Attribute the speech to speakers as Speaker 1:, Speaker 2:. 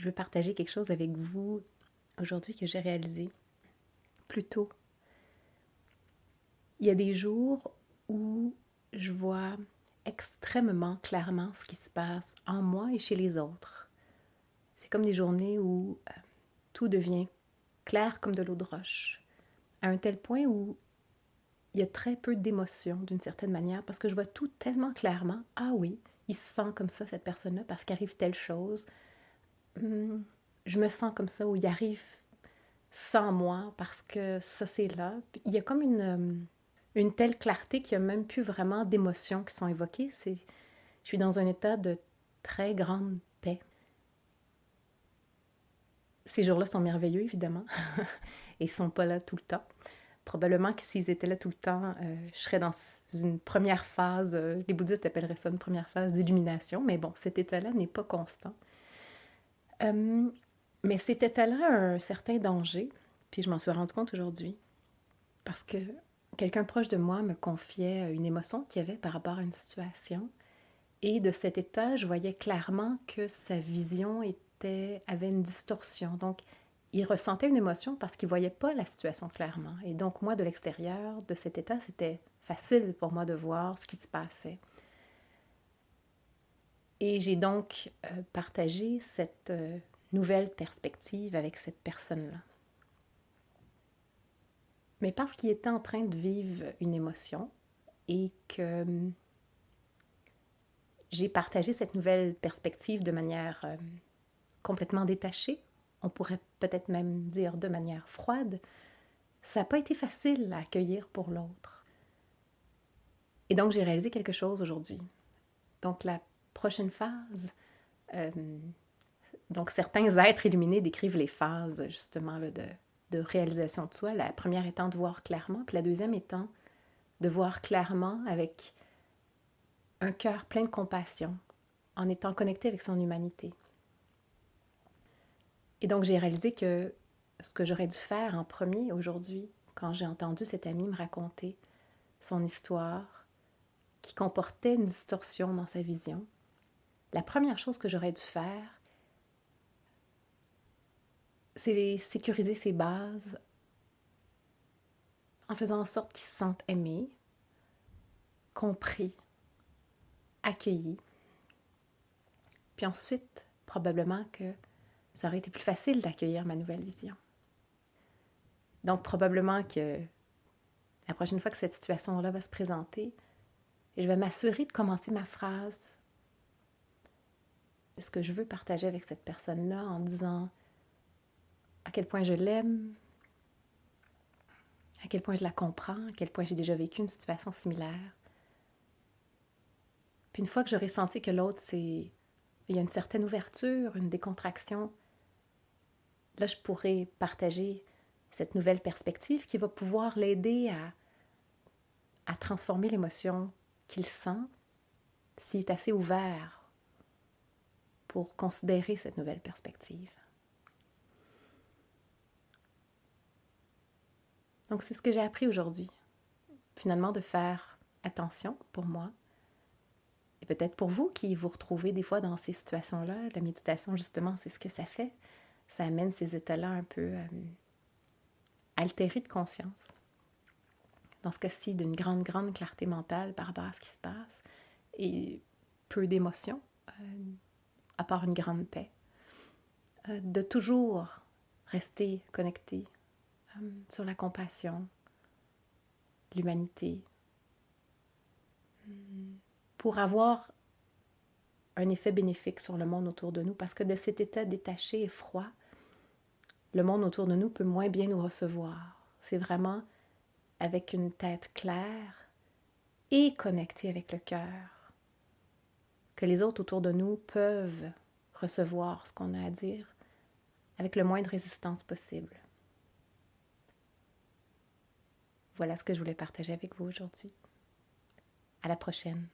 Speaker 1: veux partager quelque chose avec vous aujourd'hui que j'ai réalisé plus tôt. Il y a des jours où je vois extrêmement clairement ce qui se passe en moi et chez les autres. C'est comme des journées où tout devient clair comme de l'eau de roche, à un tel point où il y a très peu d'émotions d'une certaine manière, parce que je vois tout tellement clairement. Ah oui, il se sent comme ça, cette personne-là, parce qu'arrive telle chose. Je me sens comme ça, où il arrive sans moi, parce que ça, c'est là. Puis il y a comme une telle clarté qu'il n'y a même plus vraiment d'émotions qui sont évoquées. Je suis dans un état de très grande paix. Ces jours-là sont merveilleux, évidemment, et ils ne sont pas là tout le temps. Probablement que s'ils étaient là tout le temps, je serais dans une première phase, les bouddhistes appelleraient ça une première phase d'illumination, mais bon, cet état-là n'est pas constant. Mais cet état-là a un certain danger, puis je m'en suis rendu compte aujourd'hui, parce que quelqu'un proche de moi me confiait une émotion qu'il y avait par rapport à une situation, et de cet état, je voyais clairement que sa vision avait une distorsion. Donc, il ressentait une émotion parce qu'il ne voyait pas la situation clairement. Et donc, moi, de l'extérieur, de cet état, c'était facile pour moi de voir ce qui se passait. Et j'ai donc partagé cette nouvelle perspective avec cette personne-là. Mais parce qu'il était en train de vivre une émotion et que j'ai partagé cette nouvelle perspective de manière complètement détachée, on pourrait peut-être même dire de manière froide, ça n'a pas été facile à accueillir pour l'autre. Et donc, j'ai réalisé quelque chose aujourd'hui. Donc, la prochaine phase, donc certains êtres illuminés décrivent les phases, justement, là, de réalisation de soi. La première étant de voir clairement, puis la deuxième étant de voir clairement avec un cœur plein de compassion, en étant connecté avec son humanité. Et donc, j'ai réalisé que ce que j'aurais dû faire en premier aujourd'hui, quand j'ai entendu cet ami me raconter son histoire, qui comportait une distorsion dans sa vision, la première chose que j'aurais dû faire, c'est sécuriser ses bases en faisant en sorte qu'il se sente aimé, compris, accueilli. Puis ensuite, probablement que ça aurait été plus facile d'accueillir ma nouvelle vision. Donc probablement que la prochaine fois que cette situation-là va se présenter, je vais m'assurer de commencer ma phrase, ce que je veux partager avec cette personne-là, en disant à quel point je l'aime, à quel point je la comprends, à quel point j'ai déjà vécu une situation similaire. Puis une fois que j'aurai senti que l'autre, il y a une certaine ouverture, une décontraction, là, je pourrai partager cette nouvelle perspective qui va pouvoir l'aider à transformer l'émotion qu'il sent s'il est assez ouvert pour considérer cette nouvelle perspective. Donc, c'est ce que j'ai appris aujourd'hui. Finalement, de faire attention pour moi. Et peut-être pour vous qui vous retrouvez des fois dans ces situations-là, la méditation, justement, c'est ce que ça fait. Ça amène ces états-là un peu altérés de conscience. Dans ce cas-ci, d'une grande, grande clarté mentale par rapport à ce qui se passe et peu d'émotions, à part une grande paix. De toujours rester connecté sur la compassion, l'humanité, pour avoir un effet bénéfique sur le monde autour de nous, parce que de cet état détaché et froid, le monde autour de nous peut moins bien nous recevoir. C'est vraiment avec une tête claire et connectée avec le cœur que les autres autour de nous peuvent recevoir ce qu'on a à dire avec le moins de résistance possible. Voilà ce que je voulais partager avec vous aujourd'hui. À la prochaine.